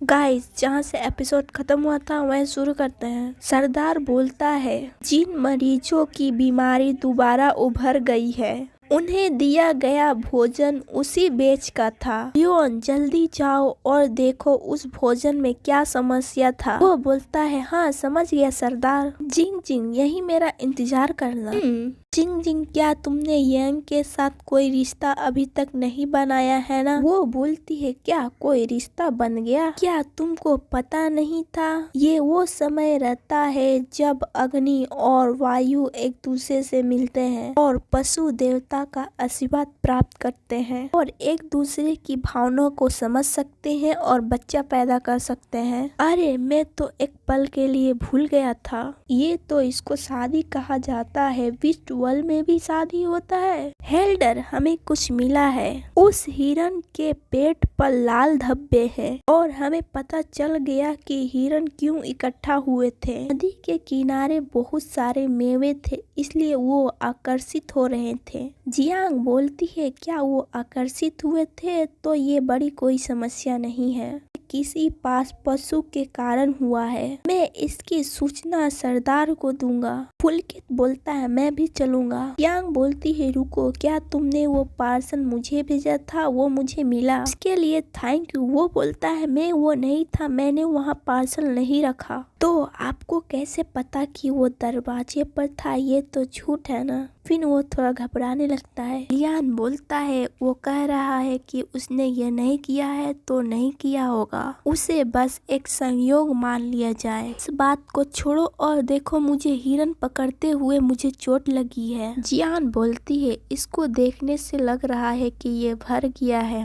Guys, जहाँ से episode खत्म हुआ था वहीं शुरू करते हैं। सरदार बोलता है, जिन मरीजों की बीमारी दोबारा उभर गई है उन्हें दिया गया भोजन उसी बैच का था। लियोन, जल्दी जाओ और देखो उस भोजन में क्या समस्या था। वो बोलता है, हाँ समझ गया सरदार। जिंग जिंग, यही मेरा इंतजार करना। जिंग जिंग, क्या तुमने यांग के साथ कोई रिश्ता अभी तक नहीं बनाया है ना? वो बोलती है, क्या कोई रिश्ता बन गया? क्या तुमको पता नहीं था? ये वो समय रहता है जब अग्नि और वायु एक दूसरे से मिलते हैं और पशु देवता का आशीर्वाद प्राप्त करते हैं और एक दूसरे की भावनाओं को समझ सकते हैं और बच्चा पैदा कर सकते हैं। अरे, मैं तो एक पल के लिए भूल गया था। ये तो इसको शादी कहा जाता है। विस्ट वर्ल्ड में भी शादी होता है। हेल्डर, हमें कुछ मिला है। उस हिरन के पेट पर लाल धब्बे हैं और हमें पता चल गया कि हिरन क्यों इकट्ठा हुए थे। नदी के किनारे बहुत सारे मेवे थे, इसलिए वो आकर्षित हो रहे थे। जियांग बोलती है, क्या वो आकर्षित हुए थे तो ये बड़ी कोई समस्या नहीं है, किसी पास पशु के कारण हुआ है। मैं इसकी सूचना सरदार को दूंगा। पुलकित बोलता है, मैं भी चलूंगा। यांग बोलती है, रुको, क्या तुमने वो पार्सल मुझे भेजा था वो मुझे मिला, इसके लिए थैंक यू। वो बोलता है, मैं वो नहीं था, मैंने वहाँ पार्सल नहीं रखा। तो आपको कैसे पता कि वो दरवाजे पर था? ये तो झूठ है ना। फिर वो थोड़ा घबराने लगता है। लियान बोलता है, वो कह रहा है कि उसने ये नहीं किया है तो नहीं किया होगा, उसे बस एक संयोग मान लिया जाए। इस बात को छोड़ो और देखो, मुझे हिरन पकड़ते हुए मुझे चोट लगी है। जियान बोलती है, इसको देखने से लग रहा है कि ये भर गया है।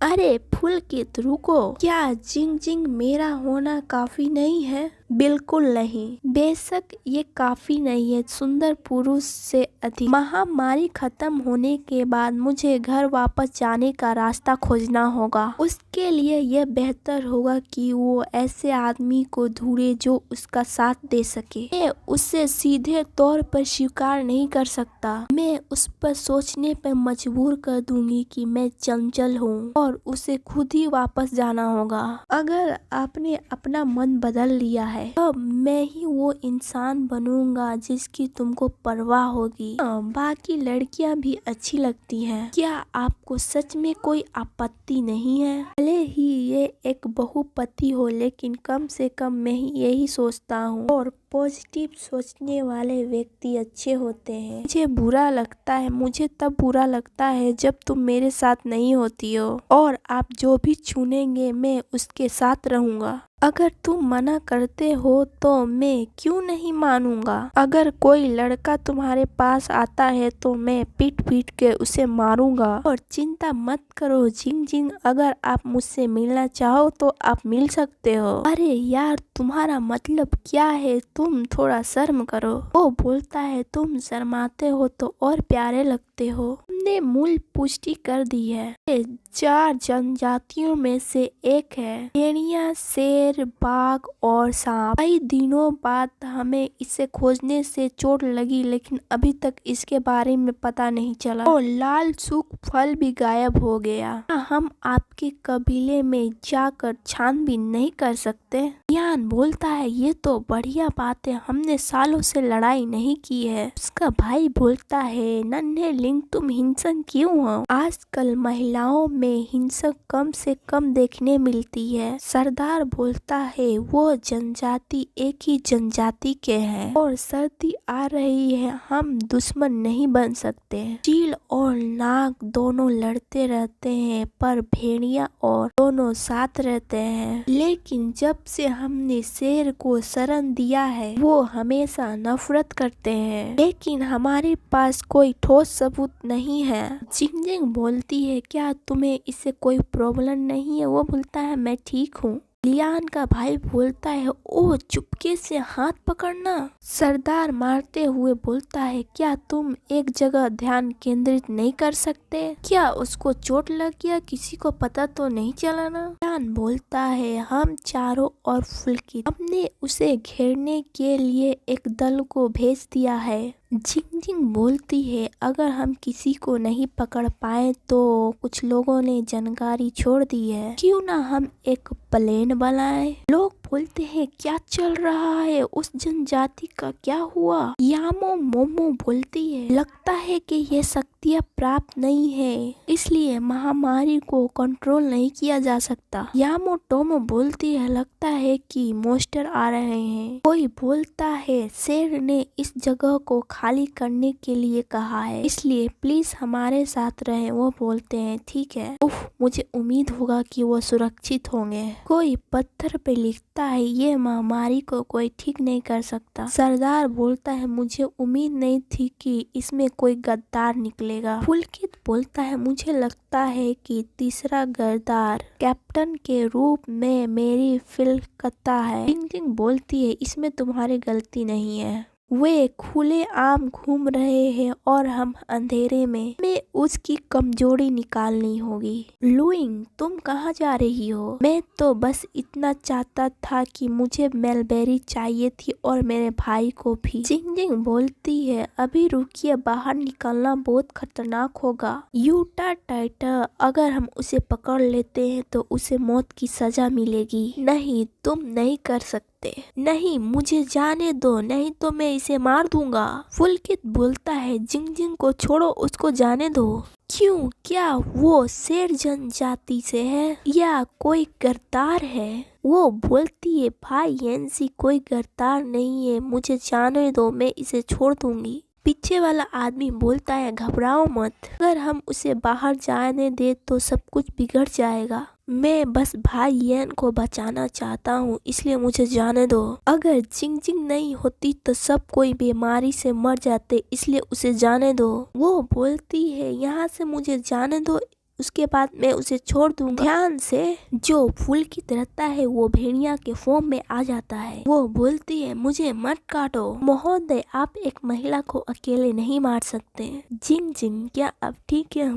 अरे पुलकित, रुको, क्या जिंग जिंग मेरा होना काफी नहीं है? बिल्कुल नहीं, बेशक ये काफी नहीं है सुंदर पुरुष से अधिक। महामारी खत्म होने के बाद मुझे घर वापस जाने का रास्ता खोजना होगा। उसके लिए यह बेहतर होगा कि वो ऐसे आदमी को ढूंढे जो उसका साथ दे सके। मैं उसे सीधे तौर पर स्वीकार नहीं कर सकता। मैं उस पर सोचने पर मजबूर कर दूंगी कि मैं चंचल हूँ और उसे खुद ही वापस जाना होगा। अगर आपने अपना मन बदल लिया है अब मैं ही वो इंसान बनूंगा जिसकी तुमको परवाह होगी। बाकी लड़कियां भी अच्छी लगती हैं। क्या आपको सच में कोई आपत्ति नहीं है? भले ही ये एक बहुपति हो, लेकिन कम से कम मैं यही सोचता हूँ और पॉजिटिव सोचने वाले व्यक्ति अच्छे होते हैं। मुझे तब बुरा लगता है जब तुम मेरे साथ नहीं होती हो और आप जो भी चुनेंगे मैं उसके साथ रहूंगा। अगर तुम मना करते हो तो मैं क्यों नहीं मानूंगा। अगर कोई लड़का तुम्हारे पास आता है तो मैं पीट पीट के उसे मारूंगा। और चिंता मत करो जिंग जिंग, अगर आप मुझसे मिलना चाहो तो आप मिल सकते हो। अरे यार, तुम्हारा मतलब क्या है? तुम थोड़ा शर्म करो। वो बोलता है, तुम शर्माते हो तो और प्यारे लगते हो। हमने मूल पुष्टि कर दी है। ये 4 जनजातियों में से एक है, भेड़िया, शेर, बाघ और सांप। कई दिनों बाद हमें इसे खोजने से चोट लगी, लेकिन अभी तक इसके बारे में पता नहीं चला। और लाल सूख फल भी गायब हो गया। क्या हम आपके कबीले में जाकर छानबीन नहीं कर सकते? यान बोलता है, ये तो बढ़िया बात है, हमने सालों से लड़ाई नहीं की है। उसका भाई बोलता है, नन्हे लिंग, तुम हिंसक क्यों हो? आजकल महिलाओं में हिंसक कम से कम देखने मिलती है। सरदार बोलता है, वो जनजाति एक ही जनजाति के हैं और सर्दी आ रही है, हम दुश्मन नहीं बन सकते। चील और नाग दोनों लड़ते रहते हैं पर भेड़िया और दोनों साथ रहते हैं। लेकिन जब से हमने शेर को शरण दिया है वो हमेशा नफरत करते हैं, लेकिन हमारे पास कोई ठोस सबूत नहीं है। जिंग जिंग बोलती है, क्या तुम्हें इससे कोई प्रॉब्लम नहीं है? वो बोलता है, मैं ठीक हूँ। लियान का भाई बोलता है, ओ चुपके से हाथ पकड़ना। सरदार मारते हुए बोलता है, क्या तुम एक जगह ध्यान केंद्रित नहीं कर सकते? क्या उसको चोट लग गया? किसी को पता तो नहीं चला ना? लियान बोलता है, हम चारों और फुल्की, हमने उसे घेरने के लिए एक दल को भेज दिया है। जिंग जिंग बोलती है, अगर हम किसी को नहीं पकड़ पाए तो कुछ लोगों ने जानकारी छोड़ दी है, क्यों ना हम एक प्लेन बनाए। लोग बोलते हैं क्या चल रहा है, उस जनजाति का क्या हुआ। यामो मोमो बोलती है, लगता है कि ये शक्तियाँ प्राप्त नहीं है, इसलिए महामारी को कंट्रोल नहीं किया जा सकता। यामो टोमो बोलती है, लगता है कि मॉन्स्टर आ रहे हैं। कोई बोलता है शेर ने इस जगह को खाली करने के लिए कहा है, इसलिए प्लीज हमारे साथ रहें। वो बोलते हैं ठीक है। मुझे उम्मीद होगा कि वो सुरक्षित होंगे। कोई पत्थर पे लिखता है, ये महामारी को कोई ठीक नहीं कर सकता। सरदार बोलता है, मुझे उम्मीद नहीं थी कि इसमें कोई गद्दार निकलेगा। पुलकित बोलता है, मुझे लगता है कि तीसरा गद्दार कैप्टन के रूप में मेरी फिलकता है। जिंग जिंग बोलती है, इसमें तुम्हारी गलती नहीं है, वे खुले आम घूम रहे हैं और हम अंधेरे में, हमें उसकी कमजोरी निकालनी होगी। लुइंग, तुम कहाँ जा रही हो? मैं तो बस इतना चाहता था कि मुझे मेलबेरी चाहिए थी और मेरे भाई को भी। जिंग जिंग बोलती है, अभी रुकिए, बाहर निकलना बहुत खतरनाक होगा। यूटा टाइटर, अगर हम उसे पकड़ लेते हैं तो उसे मौत की सजा मिलेगी। नहीं, तुम नहीं कर सकते। नहीं, मुझे जाने दो, नहीं तो मैं इसे मार दूंगा। पुलकित बोलता है, जिंग जिंग को छोड़ो, उसको जाने दो। क्यों, क्या वो शेर जनजाति से है या कोई गद्दार है? वो बोलती है, भाई येंसी कोई गद्दार नहीं है, मुझे जाने दो, मैं इसे छोड़ दूंगी। पीछे वाला आदमी बोलता है, घबराओ मत, अगर हम उसे बाहर जाने दे तो सब कुछ बिगड़ जाएगा। मैं बस भाई येन को बचाना चाहता हूँ, इसलिए मुझे जाने दो। अगर जिंग जिंग नहीं होती तो सब कोई बीमारी से मर जाते, इसलिए उसे जाने दो। वो बोलती है, यहाँ से मुझे जाने दो, उसके बाद मैं उसे छोड़ दूंगा। ध्यान से, जो पुलकित रहता है वो भेड़िया के फॉर्म में आ जाता है। वो बोलती है, मुझे मत काटो महोदय, आप एक महिला को अकेले नहीं मार सकते। जिंग जिंग, क्या अब ठीक है?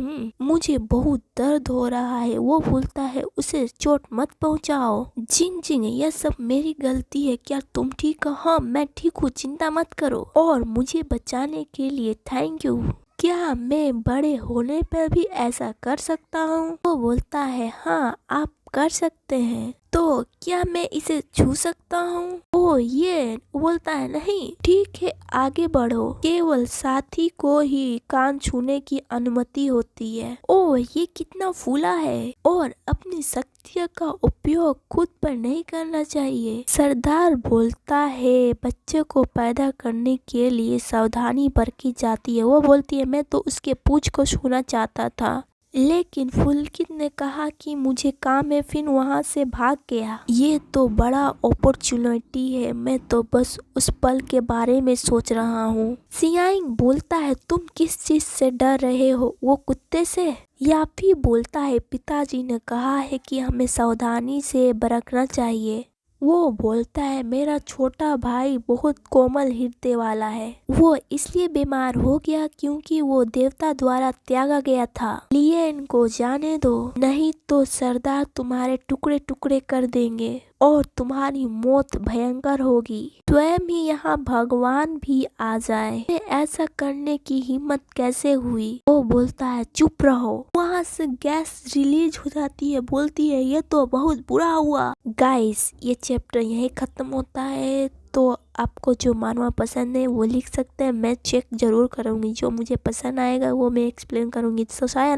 मुझे बहुत दर्द हो रहा है। वो बोलता है, उसे चोट मत पहुंचाओ। जिंग जिंग, यह सब मेरी गलती है, क्या तुम ठीक हो? हाँ, मैं ठीक हूँ, चिंता मत करो, और मुझे बचाने के लिए थैंक यू। क्या मैं बड़े होने पर भी ऐसा कर सकता हूँ? वो बोलता है, हाँ आप कर सकते हैं। तो क्या मैं इसे छू सकता हूँ? ओ ये बोलता है, नहीं ठीक है, आगे बढ़ो, केवल साथी को ही कान छूने की अनुमति होती है। ओ ये कितना फूला है, और अपनी शक्तियों का उपयोग खुद पर नहीं करना चाहिए। सरदार बोलता है, बच्चे को पैदा करने के लिए सावधानी बरती जाती है। वो बोलती है, मैं तो उसके पूंछ को छूना चाहता था, लेकिन पुलकित ने कहा कि मुझे काम है, फिर वहाँ से भाग गया। ये तो बड़ा अपॉर्चुनिटी है, मैं तो बस उस पल के बारे में सोच रहा हूँ। सियांग बोलता है, तुम किस चीज से डर रहे हो? वो कुत्ते से? याफी बोलता है, पिताजी ने कहा है कि हमें सावधानी से बरतना चाहिए। वो बोलता है, मेरा छोटा भाई बहुत कोमल हृदय वाला है, वो इसलिए बीमार हो गया क्योंकि वो देवता द्वारा त्यागा गया था। लिए इनको जाने दो, नहीं तो सरदार तुम्हारे टुकड़े टुकड़े कर देंगे और तुम्हारी मौत भयंकर होगी। स्वयं ही यहाँ भगवान भी आ जाए, ऐसा करने की हिम्मत कैसे हुई? वो बोलता है, चुप रहो। वहाँ से गैस रिलीज हो जाती है, बोलती है, ये तो बहुत बुरा हुआ। गाइस, ये चैप्टर यहीं खत्म होता है। तो आपको जो मानवा पसंद है वो लिख सकते हैं, मैं चेक जरूर करूंगी, जो मुझे पसंद आएगा वो मैं एक्सप्लेन करूंगी। तो साया